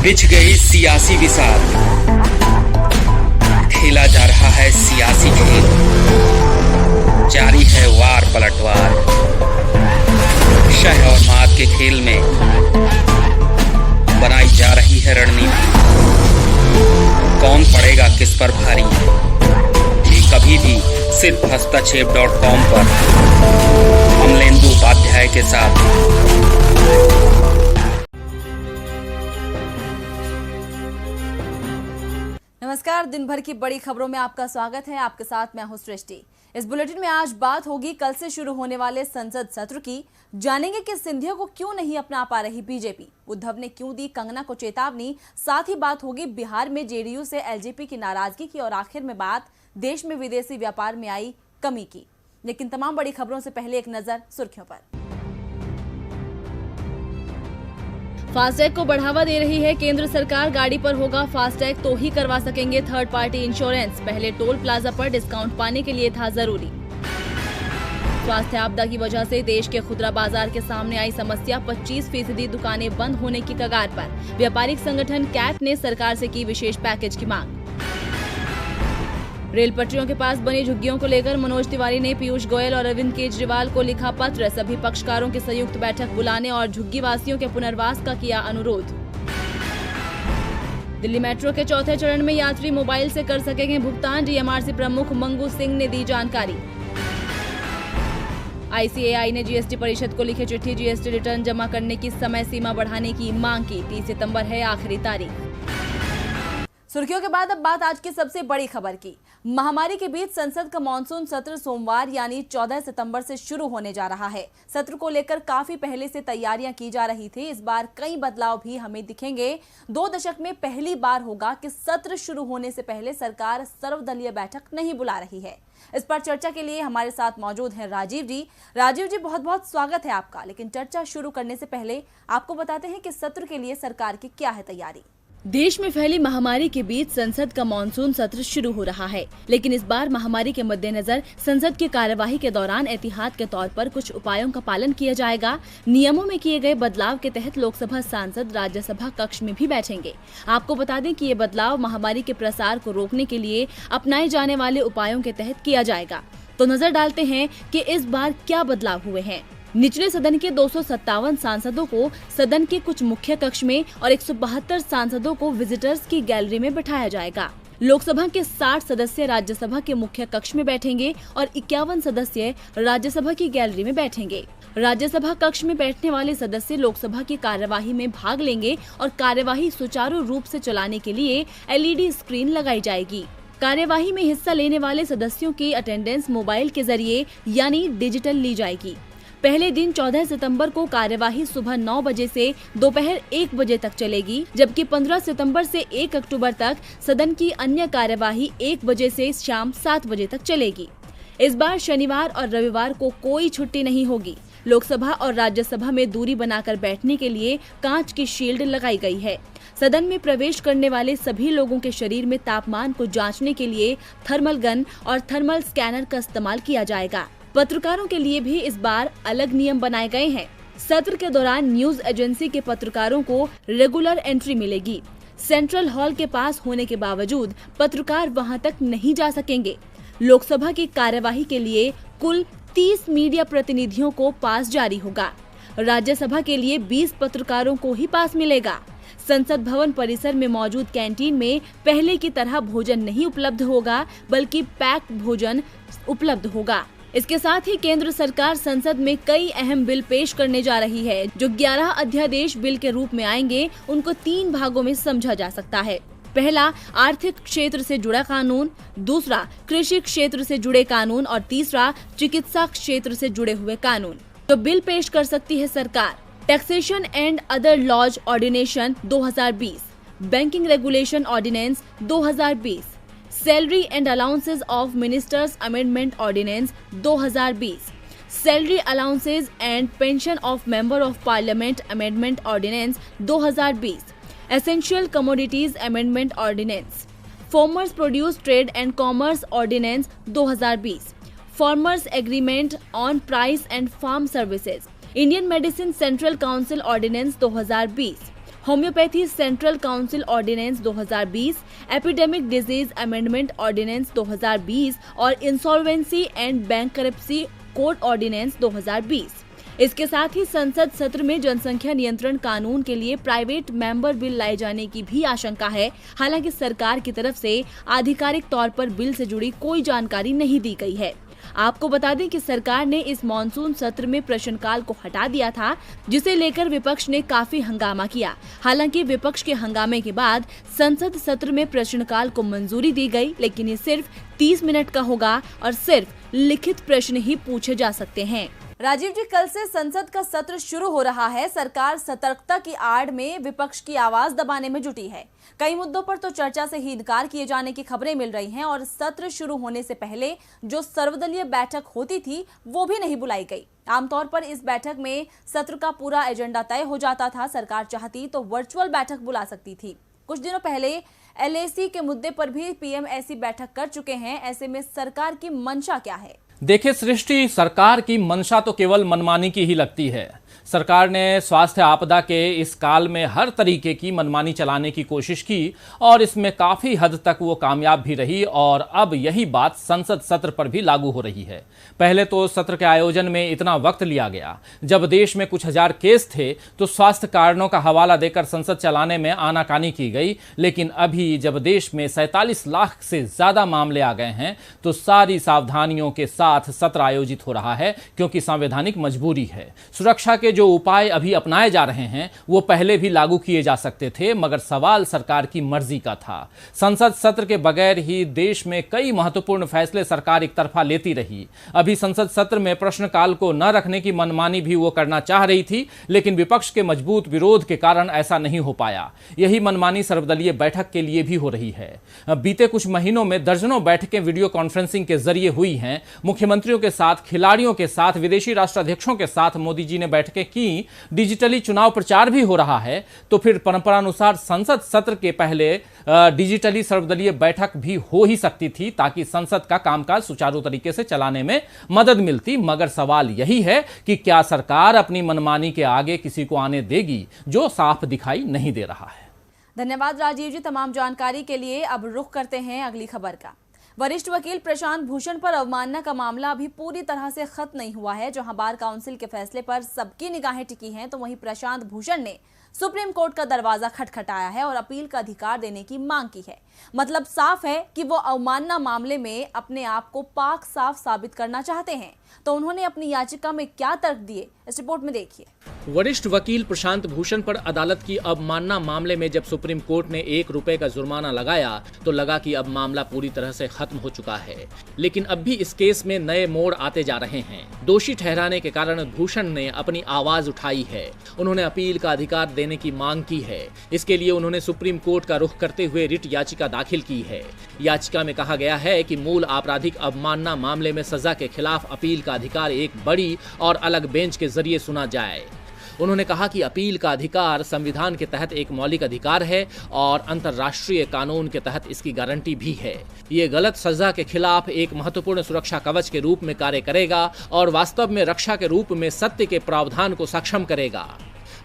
बिछ गई सियासी विसात, खेला जा रहा है सियासी खेल, जारी है वार पलटवार। शह और मात के खेल में बनाई जा रही है रणनीति। कौन पड़ेगा किस पर भारी, ये कभी भी सिर्फ हस्तक्षेप.com पर अमलेंदु उपाध्याय के साथ। नमस्कार, दिन भर की बड़ी खबरों में आपका स्वागत है। आपके साथ मैं हूं सृष्टि। इस बुलेटिन में आज बात होगी कल से शुरू होने वाले संसद सत्र की। जानेंगे कि सिंधिया को क्यों नहीं अपना पा रही बीजेपी, उद्धव ने क्यों दी कंगना को चेतावनी। साथ ही बात होगी बिहार में जेडीयू से एलजेपी की नाराजगी की और आखिर में बात देश में विदेशी व्यापार में आई कमी की। लेकिन तमाम बड़ी खबरों से पहले एक नजर सुर्खियों पर। फास्टैग को बढ़ावा दे रही है केंद्र सरकार। गाड़ी पर होगा फास्टैग तो ही करवा सकेंगे थर्ड पार्टी इंश्योरेंस। पहले टोल प्लाजा पर डिस्काउंट पाने के लिए था जरूरी। स्वास्थ्य आपदा की वजह से देश के खुदरा बाजार के सामने आई समस्या। 25% दुकानें बंद होने की कगार पर। व्यापारिक संगठन कैट ने सरकार से की विशेष पैकेज की मांग। रेल पटरियों के पास बनी झुग्गियों को लेकर मनोज तिवारी ने पीयूष गोयल और अरविंद केजरीवाल को लिखा पत्र। सभी पक्षकारों की संयुक्त बैठक बुलाने और झुग्गी वासियों के पुनर्वास का किया अनुरोध। दिल्ली मेट्रो के चौथे चरण में यात्री मोबाइल से कर सकेंगे भुगतान। डीएमआरसी प्रमुख मंगू सिंह ने दी जानकारी। आईसीएआई ने जीएसटी परिषद को लिखी चिट्ठी। जीएसटी रिटर्न जमा करने की समय सीमा बढ़ाने की मांग की। 30 सितंबर है आखिरी तारीख। सुर्खियों के बाद अब बात आज की सबसे बड़ी खबर की। महामारी के बीच संसद का मानसून सत्र सोमवार यानी 14 सितंबर से शुरू होने जा रहा है। सत्र को लेकर काफी पहले से तैयारियां की जा रही थी। इस बार कई बदलाव भी हमें दिखेंगे। 2 दशक में पहली बार होगा कि सत्र शुरू होने से पहले सरकार सर्वदलीय बैठक नहीं बुला रही है। इस पर चर्चा के लिए हमारे साथ मौजूद हैं राजीव जी। राजीव जी, बहुत बहुत स्वागत है आपका। लेकिन चर्चा शुरू करने से पहले आपको बताते हैं कि सत्र के लिए सरकार की क्या है तैयारी। देश में फैली महामारी के बीच संसद का मानसून सत्र शुरू हो रहा है, लेकिन इस बार महामारी के मद्देनजर संसद की कार्यवाही के दौरान एहतियात के तौर पर कुछ उपायों का पालन किया जाएगा। नियमों में किए गए बदलाव के तहत लोकसभा सांसद राज्यसभा कक्ष में भी बैठेंगे। आपको बता दें कि ये बदलाव महामारी के प्रसार को रोकने के लिए अपनाए जाने वाले उपायों के तहत किया जाएगा। तो नजर डालते हैं कि इस बार क्या बदलाव हुए हैं। निचले सदन के 257 सांसदों को सदन के कुछ मुख्य कक्ष में और 172 सांसदों को विजिटर्स की गैलरी में बिठाया जाएगा। लोकसभा के 60 सदस्य राज्यसभा के मुख्य कक्ष में बैठेंगे और 51 सदस्य राज्यसभा की गैलरी में बैठेंगे। राज्यसभा कक्ष में बैठने वाले सदस्य लोकसभा की कार्यवाही में भाग लेंगे और कार्यवाही सुचारू रूप से चलाने के लिए एलईडी स्क्रीन लगाई जाएगी। कार्यवाही में हिस्सा लेने वाले सदस्यों की अटेंडेंस मोबाइल के जरिए यानी डिजिटल ली जाएगी। पहले दिन 14 सितंबर को कार्यवाही सुबह 9 बजे से दोपहर 1 बजे तक चलेगी, जबकि 15 सितंबर से 1 अक्टूबर तक सदन की अन्य कार्यवाही 1 बजे से शाम 7 बजे तक चलेगी। इस बार शनिवार और रविवार को कोई छुट्टी नहीं होगी। लोकसभा और राज्यसभा में दूरी बनाकर बैठने के लिए कांच की शील्ड लगाई गई है। सदन में प्रवेश करने वाले सभी लोगों के शरीर में तापमान को जांचने के लिए थर्मल गन और थर्मल स्कैनर का इस्तेमाल किया जाएगा। पत्रकारों के लिए भी इस बार अलग नियम बनाए गए हैं। सत्र के दौरान न्यूज एजेंसी के पत्रकारों को रेगुलर एंट्री मिलेगी। सेंट्रल हॉल के पास होने के बावजूद पत्रकार वहां तक नहीं जा सकेंगे। लोकसभा की कार्यवाही के लिए कुल 30 मीडिया प्रतिनिधियों को पास जारी होगा। राज्यसभा के लिए 20 पत्रकारों को ही पास मिलेगा। संसद भवन परिसर में मौजूद कैंटीन में पहले की तरह भोजन नहीं उपलब्ध होगा, बल्कि पैक्ड भोजन उपलब्ध होगा। इसके साथ ही केंद्र सरकार संसद में कई अहम बिल पेश करने जा रही है। जो 11 अध्यादेश बिल के रूप में आएंगे, उनको 3 भागों में समझा जा सकता है। पहला, आर्थिक क्षेत्र से जुड़ा कानून, दूसरा कृषि क्षेत्र से जुड़े कानून और तीसरा चिकित्सा क्षेत्र से जुड़े हुए कानून। तो बिल पेश कर सकती है सरकार। Taxation and other laws ordination 2020, banking regulation ordinance 2020, salary and allowances of ministers amendment ordinance 2020, salary allowances and pension of member of parliament amendment ordinance 2020, essential commodities amendment ordinance, farmers produce trade and commerce ordinance 2020, farmers agreement on price and farm services, Indian medicine central council ordinance 2020, homeopathy central council ordinance 2020, epidemic disease amendment ordinance 2020 और insolvency and bankruptcy code ordinance 2020। इसके साथ ही संसद सत्र में जनसंख्या नियंत्रण कानून के लिए प्राइवेट मेंबर बिल लाए जाने की भी आशंका है। हालांकि सरकार की तरफ से आधिकारिक तौर पर बिल से जुड़ी कोई जानकारी नहीं दी गई है। आपको बता दें कि सरकार ने इस मॉनसून सत्र में प्रश्नकाल को हटा दिया था, जिसे लेकर विपक्ष ने काफी हंगामा किया। हालांकि विपक्ष के हंगामे के बाद संसद सत्र में प्रश्नकाल को मंजूरी दी गई, लेकिन ये सिर्फ 30 मिनट का होगा और सिर्फ लिखित प्रश्न ही पूछे जा सकते हैं। राजीव जी, कल से संसद का सत्र शुरू हो रहा है। सरकार सतर्कता की आड़ में विपक्ष की आवाज दबाने में जुटी है। कई मुद्दों पर तो चर्चा से ही इनकार किए जाने की खबरें मिल रही हैं और सत्र शुरू होने से पहले जो सर्वदलीय बैठक होती थी वो भी नहीं बुलाई गई। आमतौर पर इस बैठक में सत्र का पूरा एजेंडा तय हो जाता था। सरकार चाहती तो वर्चुअल बैठक बुला सकती थी। कुछ दिनों पहले LAC के मुद्दे पर भी PM ऐसी बैठक कर चुके हैं। ऐसे में सरकार की मंशा क्या है? देखिए सृष्टि, सरकार की मंशा तो केवल मनमानी की ही लगती है। सरकार ने स्वास्थ्य आपदा के इस काल में हर तरीके की मनमानी चलाने की कोशिश की और इसमें काफी हद तक वो कामयाब भी रही और अब यही बात संसद सत्र पर भी लागू हो रही है। पहले तो सत्र के आयोजन में इतना वक्त लिया गया। जब देश में कुछ हजार केस थे तो स्वास्थ्य कारणों का हवाला देकर संसद चलाने में आनाकानी की गई, लेकिन अभी जब देश में 47 लाख से ज्यादा मामले आ गए हैं तो सारी सावधानियों के साथ सत्र आयोजित हो रहा है, क्योंकि संवैधानिक मजबूरी है। सुरक्षा के जो उपाय अभी अपनाए जा रहे हैं वो पहले भी लागू किए जा सकते थे, मगर सवाल सरकार की मर्जी का था। संसद सत्र के बगैर ही देश में कई महत्वपूर्ण फैसले सरकार एक तरफा लेती रही। अभी संसद सत्र में प्रश्नकाल को न रखने की मनमानी भी वो करना चाह रही थी, लेकिन विपक्ष के मजबूत विरोध के कारण ऐसा नहीं हो पाया। यही मनमानी सर्वदलीय बैठक के लिए भी हो रही है। बीते कुछ महीनों में दर्जनों बैठकें वीडियो कॉन्फ्रेंसिंग के जरिए हुई हैं। मुख्यमंत्रियों के साथ, खिलाड़ियों के साथ, विदेशी राष्ट्राध्यक्षों के साथ मोदी जी ने बैठकें की। डिजिटली चुनाव प्रचार भी हो रहा है। तो फिर परंपरानुसार संसद सत्र के पहले डिजिटली सर्वदलीय बैठक भी हो ही सकती थी, ताकि संसद का कामकाज सुचारू तरीके से चलाने में मदद मिलती। मगर सवाल यही है कि क्या सरकार अपनी मनमानी के आगे किसी को आने देगी, जो साफ दिखाई नहीं दे रहा है। धन्यवाद राजीव जी तमाम जानकारी के लिए। अब रुख करते हैं अगली खबर का। वरिष्ठ वकील प्रशांत भूषण पर अवमानना का मामला अभी पूरी तरह से खत्म नहीं हुआ है। जहां बार काउंसिल के फैसले पर सबकी निगाहें टिकी हैं, तो वहीं प्रशांत भूषण ने सुप्रीम कोर्ट का दरवाजा खटखटाया है और अपील का अधिकार देने की मांग की है। मतलब साफ है कि वो अवमानना मामले में अपने आप को पाक साफ साबित करना चाहते हैं। तो उन्होंने अपनी याचिका में क्या तर्क दिए, इस रिपोर्ट में देखिए। वरिष्ठ वकील प्रशांत भूषण पर अदालत की अवमानना मामले में जब सुप्रीम कोर्ट ने ₹1 का जुर्माना लगाया तो लगा कि अब मामला पूरी तरह से खत्म हो चुका है। लेकिन अब भी इस केस में नए मोड़ आते जा रहे हैं। दोषी ठहराने के कारण भूषण ने अपनी आवाज उठाई है। उन्होंने अपील का अधिकार देने की मांग की है। इसके लिए उन्होंने सुप्रीम कोर्ट का रुख करते हुए रिट याचिका दाखिल की है। याचिका में कहा गया है कि मूल आपराधिक अवमानना मामले में सजा के खिलाफ अपील का अधिकार एक बड़ी और अलग बेंच के जरिए सुना जाए। उन्होंने कहा कि अपील का अधिकार संविधान के तहत एक मौलिक अधिकार है और अंतर्राष्ट्रीय कानून के तहत इसकी गारंटी भी है। ये गलत सजा के खिलाफ एक महत्वपूर्ण सुरक्षा कवच के रूप में कार्य करेगा और वास्तव में रक्षा के रूप में सत्य के प्रावधान को सक्षम करेगा।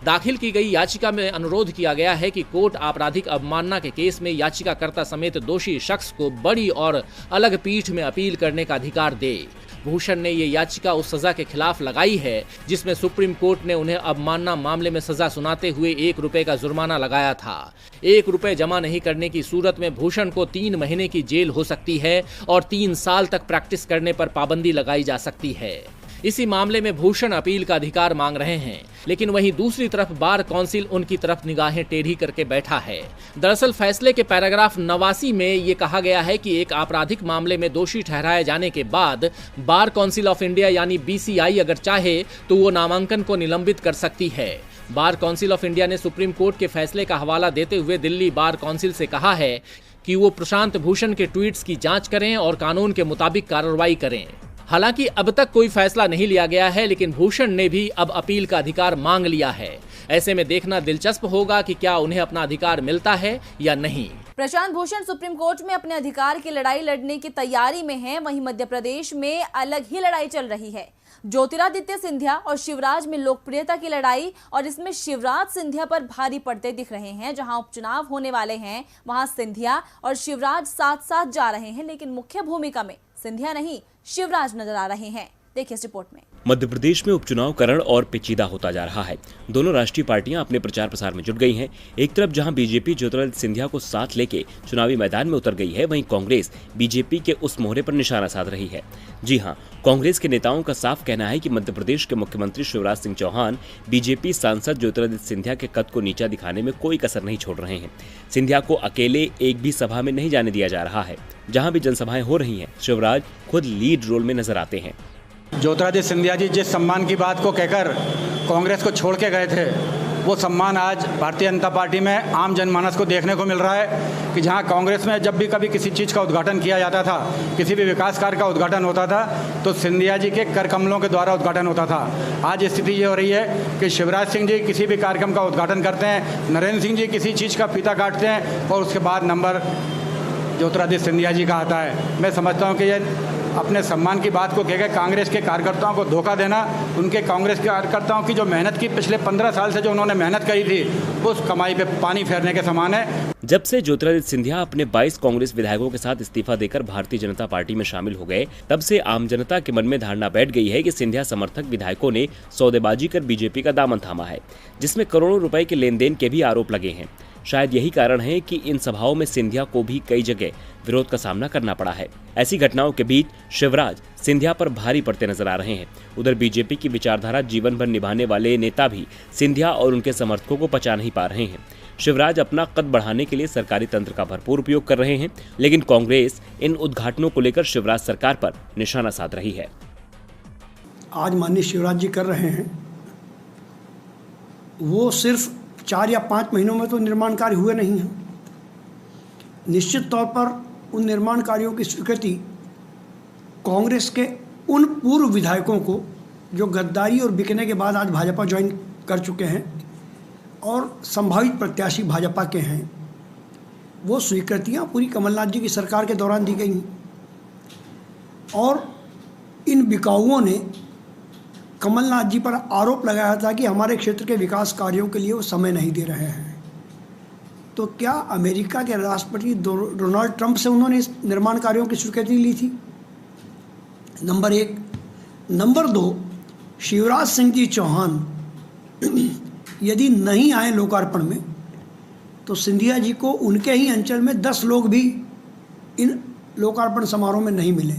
दाखिल की गई याचिका में अनुरोध किया गया है कि कोर्ट आपराधिक अवमानना के केस में याचिकाकर्ता समेत दोषी शख्स को बड़ी और अलग पीठ में अपील करने का अधिकार दे। भूषण ने ये याचिका उस सजा के खिलाफ लगाई है जिसमें सुप्रीम कोर्ट ने उन्हें अवमानना मामले में सजा सुनाते हुए ₹1 का जुर्माना लगाया था। ₹1 जमा नहीं करने की सूरत में भूषण को 3 महीने की जेल हो सकती है और 3 साल तक प्रैक्टिस करने पर पाबंदी लगाई जा सकती है। इसी मामले में भूषण अपील का अधिकार मांग रहे हैं, लेकिन वहीं दूसरी तरफ बार काउंसिल उनकी तरफ निगाहें टेढ़ी करके बैठा है। दरअसल फैसले के पैराग्राफ 89 में ये कहा गया है कि एक आपराधिक मामले में दोषी ठहराए जाने के बाद बार काउंसिल ऑफ इंडिया यानी BCI अगर चाहे तो वो नामांकन को निलंबित कर सकती है। बार काउंसिल ऑफ इंडिया ने सुप्रीम कोर्ट के फैसले का हवाला देते हुए दिल्ली बार काउंसिल से कहा है कि वो प्रशांत भूषण के ट्वीट्स की जांच करें और कानून के मुताबिक कार्रवाई करें। हालांकि अब तक कोई फैसला नहीं लिया गया है, लेकिन भूषण ने भी अब अपील का अधिकार मांग लिया है। ऐसे में देखना दिलचस्प होगा कि क्या उन्हें अपना अधिकार मिलता है या नहीं। प्रशांत भूषण सुप्रीम कोर्ट में अपने अधिकार की लड़ाई लड़ने की तैयारी में हैं। वहीं मध्य प्रदेश में अलग ही लड़ाई चल रही है। ज्योतिरादित्य सिंधिया और शिवराज में लोकप्रियता की लड़ाई, और इसमें शिवराज सिंधिया पर भारी पड़ते दिख रहे हैं। जहां उपचुनाव होने वाले हैं वहां सिंधिया और शिवराज साथ साथ जा रहे हैं, लेकिन मुख्य भूमिका में सिंधिया नहीं शिवराज नजर आ रहे हैं। देखिए इस रिपोर्ट में। मध्य प्रदेश में उपचुनाव करण और पेचीदा होता जा रहा है। दोनों राष्ट्रीय पार्टियां अपने प्रचार प्रसार में जुट गई हैं। एक तरफ जहां बीजेपी ज्योतिरादित्य सिंधिया को साथ लेके चुनावी मैदान में उतर गई है, वहीं कांग्रेस बीजेपी के उस मोहरे पर निशाना साध रही है। जी हां, कांग्रेस के नेताओं का साफ कहना है कि मध्य प्रदेश के मुख्यमंत्री शिवराज सिंह चौहान बीजेपी सांसद ज्योतिरादित्य सिंधिया के कद को नीचा दिखाने में कोई कसर नहीं छोड़ रहे हैं। सिंधिया को अकेले एक भी सभा में नहीं जाने दिया जा रहा है। जहां भी जनसभाएं हो रही हैं, शिवराज खुद लीड रोल में नजर आते हैं। ज्योतिरादित्य सिंधिया जी जिस सम्मान की बात को कहकर कांग्रेस को छोड़ के गए थे, वो सम्मान आज भारतीय जनता पार्टी में आम जनमानस को देखने को मिल रहा है कि जहां कांग्रेस में जब भी कभी किसी चीज़ का उद्घाटन किया जाता था, किसी भी विकास कार्य का उद्घाटन होता था, तो सिंधिया जी के कर कमलों के द्वारा उद्घाटन होता था। आज स्थिति ये हो रही है कि शिवराज सिंह जी किसी भी कार्यक्रम का उद्घाटन करते हैं, नरेंद्र सिंह जी किसी चीज़ का फीता काटते हैं, और उसके बाद नंबर ज्योतिरादित्य सिंधिया जी का आता है। मैं समझता हूँ कि ये अपने सम्मान की बात को कहकर कांग्रेस के कार्यकर्ताओं को धोखा देना, उनके कांग्रेस के कार्यकर्ताओं की जो मेहनत की पिछले 15 साल से जो उन्होंने मेहनत करी थी, उस कमाई पे पानी फेरने के समान है। जब से ज्योतिरादित्य सिंधिया अपने 22 कांग्रेस विधायकों के साथ इस्तीफा देकर भारतीय जनता पार्टी में शामिल हो गए, तब से आम जनता के मन में धारणा बैठ गई है कि सिंधिया समर्थक विधायकों ने सौदेबाजी कर बीजेपी का दामन थामा है, जिसमें करोड़ों रुपए के लेन देन के भी आरोप लगे हैं। शायद यही कारण है कि इन सभाओं में सिंधिया को भी कई जगह विरोध का सामना करना पड़ा है। ऐसी घटनाओं के बीच शिवराज सिंधिया पर भारी पड़ते नजर आ रहे हैं। उधर बीजेपी की विचारधारा जीवन भर निभाने वाले नेता भी सिंधिया और उनके समर्थकों को पचा नहीं पा रहे हैं। शिवराज अपना कद बढ़ाने के लिए सरकारी तंत्र का भरपूर उपयोग कर रहे हैं, लेकिन कांग्रेस इन उद्घाटनों को लेकर शिवराज सरकार पर निशाना साध रही है। आज माननीय शिवराज जी कर रहे हैं, वो सिर्फ 4 या 5 महीनों में तो निर्माण कार्य हुए नहीं हैं। निश्चित तौर पर उन निर्माण कार्यों की स्वीकृति कांग्रेस के उन पूर्व विधायकों को जो गद्दारी और बिकने के बाद आज भाजपा ज्वाइन कर चुके हैं और संभावित प्रत्याशी भाजपा के हैं, वो स्वीकृतियां पूरी कमलनाथ जी की सरकार के दौरान दी गई और इन बिकाऊओं ने कमलनाथ जी पर आरोप लगाया था कि हमारे क्षेत्र के विकास कार्यों के लिए वो समय नहीं दे रहे हैं। तो क्या अमेरिका के राष्ट्रपति डोनाल्ड ट्रंप से उन्होंने इस निर्माण कार्यों की स्वीकृति ली थी? नंबर 1। नंबर 2, शिवराज सिंह जी चौहान यदि नहीं आए लोकार्पण में, तो सिंधिया जी को उनके ही अंचल में 10 लोग भी इन लोकार्पण समारोह में नहीं मिले।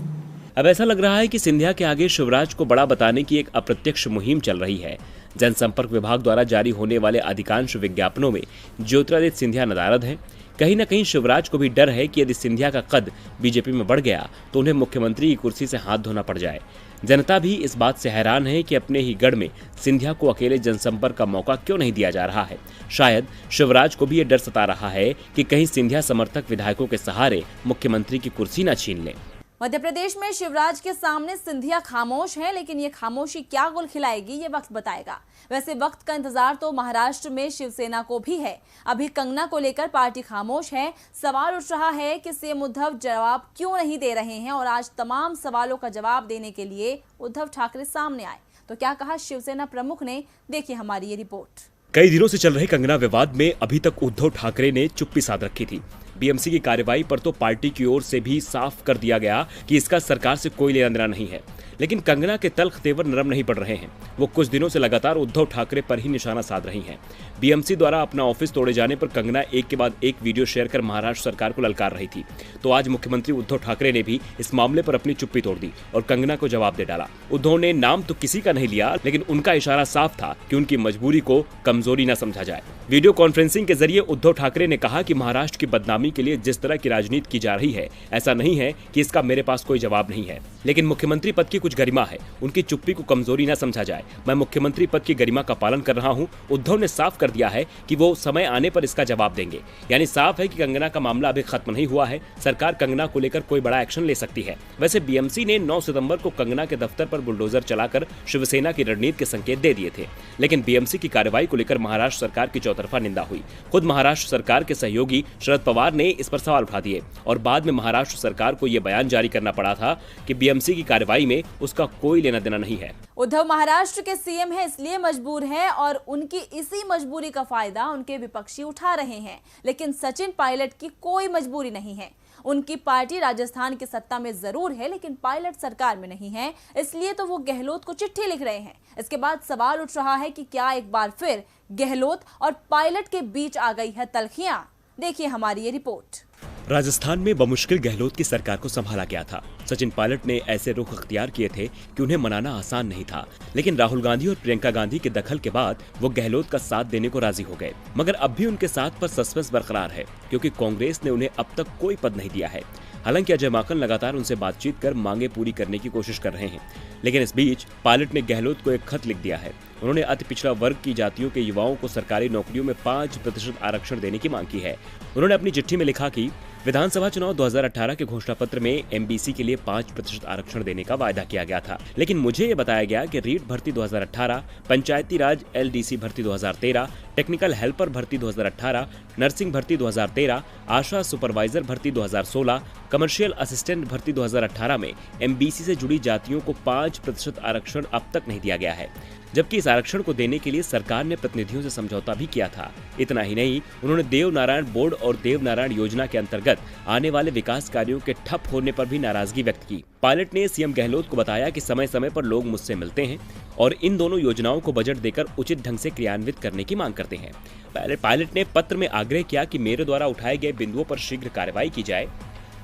अब ऐसा लग रहा है कि सिंधिया के आगे शिवराज को बड़ा बताने की एक अप्रत्यक्ष मुहिम चल रही है। जनसंपर्क विभाग द्वारा जारी होने वाले अधिकांश विज्ञापनों में ज्योतिरादित्य सिंधिया नदारद हैं। कहीं न कहीं शिवराज को भी डर है कि यदि सिंधिया का कद बीजेपी में बढ़ गया तो उन्हें मुख्यमंत्री की कुर्सी से हाथ धोना पड़ जाए। जनता भी इस बात से हैरान है कि अपने ही गढ़ में सिंधिया को अकेले जनसंपर्क का मौका क्यों नहीं दिया जा रहा है। शायद शिवराज को भी ये डर सता रहा है कि कहीं सिंधिया समर्थक विधायकों के सहारे मुख्यमंत्री की कुर्सी न छीन लें। मध्य प्रदेश में शिवराज के सामने सिंधिया खामोश हैं, लेकिन ये खामोशी क्या गुल खिलाएगी ये वक्त बताएगा। वैसे वक्त का इंतजार तो महाराष्ट्र में शिवसेना को भी है। अभी कंगना को लेकर पार्टी खामोश है। सवाल उठ रहा है कि सीएम उद्धव जवाब क्यों नहीं दे रहे हैं, और आज तमाम सवालों का जवाब देने के लिए उद्धव ठाकरे सामने आए। तो क्या कहा शिवसेना प्रमुख ने, देखिए हमारी ये रिपोर्ट। कई दिनों से चल रहे कंगना विवाद में अभी तक उद्धव ठाकरे ने चुप्पी साध रखी थी। बीएमसी की कार्रवाई पर तो पार्टी की ओर से भी साफ कर दिया गया कि इसका सरकार से कोई लेना देना नहीं है, लेकिन कंगना के तल्ख तेवर नरम नहीं पड़ रहे हैं। वो कुछ दिनों से लगातार उद्धव ठाकरे पर ही निशाना साध रही हैं। बीएमसी द्वारा अपना ऑफिस तोड़े जाने पर कंगना एक के बाद एक वीडियो शेयर कर महाराष्ट्र सरकार को ललकार रही थी। तो आज मुख्यमंत्री उद्धव ठाकरे ने भी इस मामले पर अपनी चुप्पी तोड़ दी और कंगना को जवाब दे डाला। उद्धव ने नाम तो किसी का नहीं लिया, लेकिन उनका इशारा साफ था कि उनकी मजबूरी को कमजोरी न समझा जाए। वीडियो कॉन्फ्रेंसिंग के जरिए उद्धव ठाकरे ने कहा कि महाराष्ट्र की बदनामी के लिए जिस तरह की राजनीति की जा रही है, ऐसा नहीं है कि इसका मेरे पास कोई जवाब नहीं है, लेकिन मुख्यमंत्री पद की कुछ गरिमा है, उनकी चुप्पी को कमजोरी न समझा जाए। मैं मुख्यमंत्री पद की गरिमा का पालन कर रहा हूं। उद्धव ने साफ कर दिया है कि वो समय आने पर इसका जवाब देंगे। यानी साफ है कि कंगना का मामला अभी खत्म नहीं हुआ है। सरकार कंगना को लेकर कोई बड़ा एक्शन ले सकती है। वैसे बीएमसी ने 9 सितंबर को कंगना के दफ्तर पर बुलडोजर चलाकर शिवसेना की रणनीति के संकेत दे दिए थे, लेकिन बीएमसी की कार्रवाई को लेकर महाराष्ट्र सरकार की चौतरफा निंदा हुई। खुद महाराष्ट्र सरकार के सहयोगी शरद पवार ने इस पर सवाल उठा दिए और बाद में महाराष्ट्र सरकार को यह बयान जारी करना पड़ा था कि बीएमसी की कार्रवाई में उसका कोई लेना देना नहीं है। उद्धव महाराष्ट्र के सीएम हैं, इसलिए मजबूर हैं और उनकी इसी मजबूरी का फायदा उनके विपक्षी उठा रहे हैं। लेकिन सचिन पायलट की कोई मजबूरी नहीं है। उनकी पार्टी राजस्थान की सत्ता में जरूर है, लेकिन पायलट सरकार में नहीं है, इसलिए तो वो गहलोत को चिट्ठी लिख रहे हैं। इसके बाद सवाल उठ रहा है कि क्या एक बार फिर गहलोत और पायलट के बीच आ गई है तल्खियां? देखिए हमारी ये रिपोर्ट। राजस्थान में बमुश्किल गहलोत की सरकार को संभाला गया था। सचिन पायलट ने ऐसे रुख अख्तियार किए थे कि उन्हें मनाना आसान नहीं था, लेकिन राहुल गांधी और प्रियंका गांधी के दखल के बाद वो गहलोत का साथ देने को राजी हो गए। मगर अब भी उनके साथ पर सस्पेंस बरकरार है, क्योंकि कांग्रेस ने उन्हें अब तक कोई पद नहीं दिया है। हालांकि अजय माकन लगातार उनसे बातचीत कर मांगे पूरी करने की कोशिश कर रहे हैं, लेकिन इस बीच पायलट ने गहलोत को एक खत लिख दिया है। उन्होंने अति पिछड़ा वर्ग की जातियों के युवाओं को सरकारी नौकरियों में 5% आरक्षण देने की मांग की है। उन्होंने अपनी चिट्ठी में लिखा कि विधानसभा चुनाव 2018 के घोषणा पत्र में एमबीसी के लिए 5% आरक्षण देने का वायदा किया गया था, लेकिन मुझे ये बताया गया कि रीट भर्ती 2018, पंचायती राज एलडीसी भर्ती 2013, टेक्निकल हेल्पर भर्ती 2018, नर्सिंग भर्ती 2013, आशा सुपरवाइजर भर्ती 2016, कमर्शियल असिस्टेंट भर्ती 2018 में एमबीसी से जुड़ी जातियों को 5% आरक्षण अब तक नहीं दिया गया है, जबकि इस आरक्षण को देने के लिए सरकार ने प्रतिनिधियों से समझौता भी किया था। इतना ही नहीं, उन्होंने देव नारायण बोर्ड और देव नारायण योजना के अंतर्गत आने वाले विकास कार्यों के ठप होने पर भी नाराजगी व्यक्त की। पायलट ने सीएम गहलोत को बताया कि समय समय पर लोग मुझसे मिलते हैं और इन दोनों योजनाओं को बजट देकर उचित ढंग से क्रियान्वित करने की मांग करते हैं। पायलट ने पत्र में आग्रह किया कि मेरे द्वारा उठाए गए बिंदुओं पर शीघ्र कार्रवाई की जाए।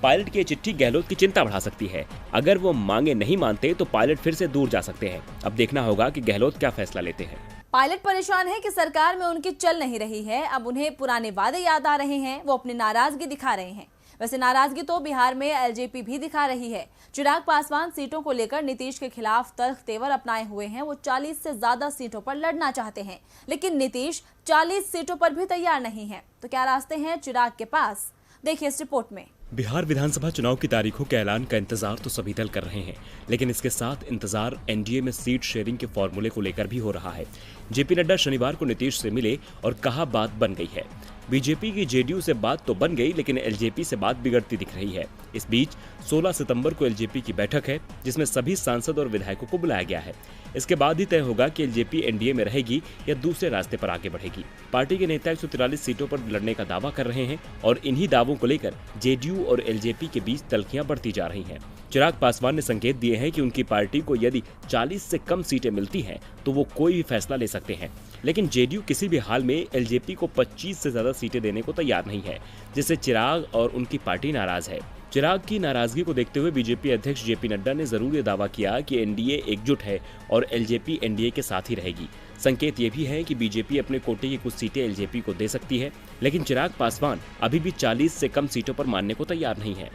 पायलट की चिट्ठी गहलोत की चिंता बढ़ा सकती है। अगर वो मांगे नहीं मानते तो पायलट फिर से दूर जा सकते हैं। अब देखना होगा कि गहलोत क्या फैसला लेते हैं। पायलट परेशान है कि सरकार में उनकी चल नहीं रही है। अब उन्हें पुराने वादे याद आ रहे हैं, वो अपनी नाराजगी दिखा रहे हैं। वैसे नाराजगी तो बिहार में एलजेपी भी दिखा रही है। चिराग पासवान सीटों को लेकर नीतीश के खिलाफ तल्ख तेवर अपनाए हुए हैं। वो 40 से ज्यादा सीटों पर लड़ना चाहते हैं, लेकिन नीतीश 40 सीटों पर भी तैयार नहीं है। तो क्या रास्ते हैं चिराग के पास? देखिए इस रिपोर्ट में। बिहार विधानसभा चुनाव की तारीखों के ऐलान का इंतजार तो सभी दल कर रहे हैं, लेकिन इसके साथ इंतजार एनडीए में सीट शेयरिंग के फॉर्मूले को लेकर भी हो रहा है। जेपी नड्डा शनिवार को नीतीश से मिले और कहा बात बन गई है। बीजेपी की जेडीयू से बात तो बन गई, लेकिन एलजेपी से बात बिगड़ती दिख रही है। इस बीच 16 सितंबर को एलजेपी की बैठक है, जिसमें सभी सांसद और विधायकों को बुलाया गया है। इसके बाद ही तय होगा कि एलजेपी एनडीए में रहेगी या दूसरे रास्ते पर आगे बढ़ेगी। पार्टी के नेता 143 सीटों पर लड़ने का दावा कर रहे हैं और इन्हीं दावों को लेकर जेडीयू और एलजेपी के बीच तल्खियां बढ़ती जा रही हैं। चिराग पासवान ने संकेत दिए हैं कि उनकी पार्टी को यदि 40 से कम सीटें मिलती हैं तो वो कोई भी फैसला ले सकते हैं, लेकिन जेडीयू किसी भी हाल में एलजेपी को 25 से ज्यादा सीटें देने को तैयार नहीं है, जिससे चिराग और उनकी पार्टी नाराज है। चिराग की नाराजगी को देखते हुए बीजेपी अध्यक्ष जेपी नड्डा ने जरूर ये दावा किया कि एनडीए एकजुट है और एलजेपी एनडीए के साथ ही रहेगी। संकेत ये भी है कि बीजेपी अपने कोटे की कुछ सीटें एलजेपी को दे सकती है, लेकिन चिराग पासवान अभी भी 40 से कम सीटों पर मानने को तैयार नहीं है।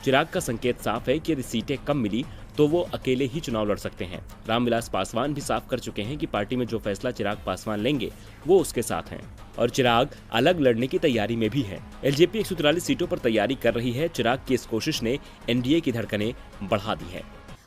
चिराग का संकेत साफ है कि यदि सीटें कम मिली तो वो अकेले ही चुनाव लड़ सकते हैं। रामविलास पासवान भी साफ कर चुके हैं कि पार्टी में जो फैसला चिराग पासवान लेंगे वो उसके साथ हैं और चिराग अलग लड़ने की तैयारी में भी है। एलजेपी 143 सीटों पर तैयारी कर रही है। चिराग की इस कोशिश ने एनडीए की धड़कनें बढ़ा दी है।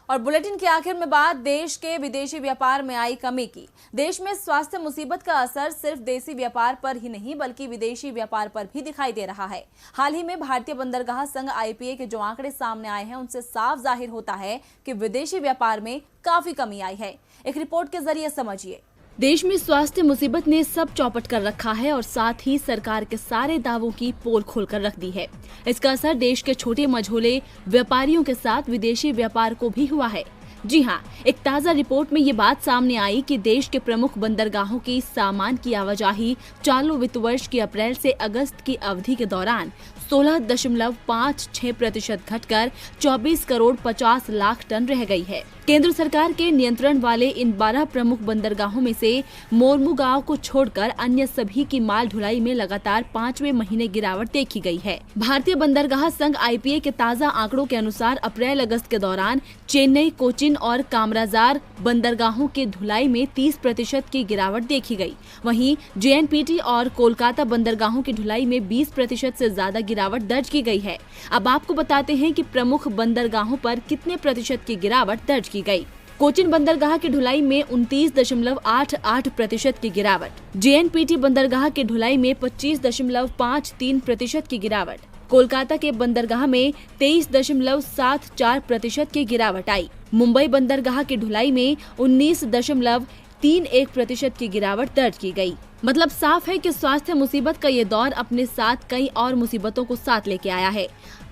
और बुलेटिन के आखिर में बात देश के विदेशी व्यापार में आई कमी की। देश में स्वास्थ्य मुसीबत का असर सिर्फ देसी व्यापार पर ही नहीं बल्कि विदेशी व्यापार पर भी दिखाई दे रहा है। हाल ही में भारतीय बंदरगाह संघ आईपीए के जो आंकड़े सामने आए हैं उनसे साफ जाहिर होता है कि विदेशी व्यापार में काफी कमी आई है। एक रिपोर्ट के जरिए समझिए। देश में स्वास्थ्य मुसीबत ने सब चौपट कर रखा है और साथ ही सरकार के सारे दावों की पोल खोलकर रख दी है। इसका असर देश के छोटे मझोले व्यापारियों के साथ विदेशी व्यापार को भी हुआ है। जी हाँ, एक ताज़ा रिपोर्ट में ये बात सामने आई कि देश के प्रमुख बंदरगाहों की सामान की आवाजाही चालू वित्त वर्ष की अप्रैल से अगस्त की अवधि के दौरान 16.56% घटकर 24 करोड़ 50 लाख टन रह गई है। केंद्र सरकार के नियंत्रण वाले इन 12 प्रमुख बंदरगाहों में से मोरमुगांव को छोड़कर अन्य सभी की माल ढुलाई में लगातार 5वें महीने गिरावट देखी गई है। भारतीय बंदरगाह संघ आईपीए के ताज़ा आंकड़ों के अनुसार अप्रैल अगस्त के दौरान चेन्नई, कोचिन और कामराजार बंदरगाहों के ढुलाई में 30% की गिरावट देखी गई। वहीं जेएनपीटी और कोलकाता बंदरगाहों की ढुलाई में 20% से ज्यादा गिरावट दर्ज की गई है। अब आपको बताते हैं कि प्रमुख बंदरगाहों पर कितने प्रतिशत की गिरावट दर्ज की गई। कोचिन बंदरगाह की ढुलाई में 29.88% की गिरावट, जेएनपीटी बंदरगाह की ढुलाई में 25.53% की गिरावट, कोलकाता के बंदरगाह में 23.74% की गिरावट आई। मुंबई बंदरगाह की ढुलाई में 19.31% की गिरावट दर्ज की गई। मतलब साफ है कि स्वास्थ्य मुसीबत का ये दौर अपने साथ कई और मुसीबतों को साथ लेके आया है।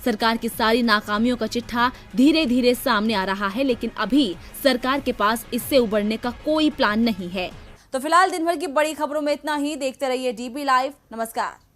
सरकार की सारी नाकामियों का चिट्ठा धीरे धीरे सामने आ रहा है, लेकिन अभी सरकार के पास इससे उबरने का कोई प्लान नहीं है। तो फिलहाल दिन भर की बड़ी खबरों में इतना ही। देखते रहिए DB लाइव। नमस्कार।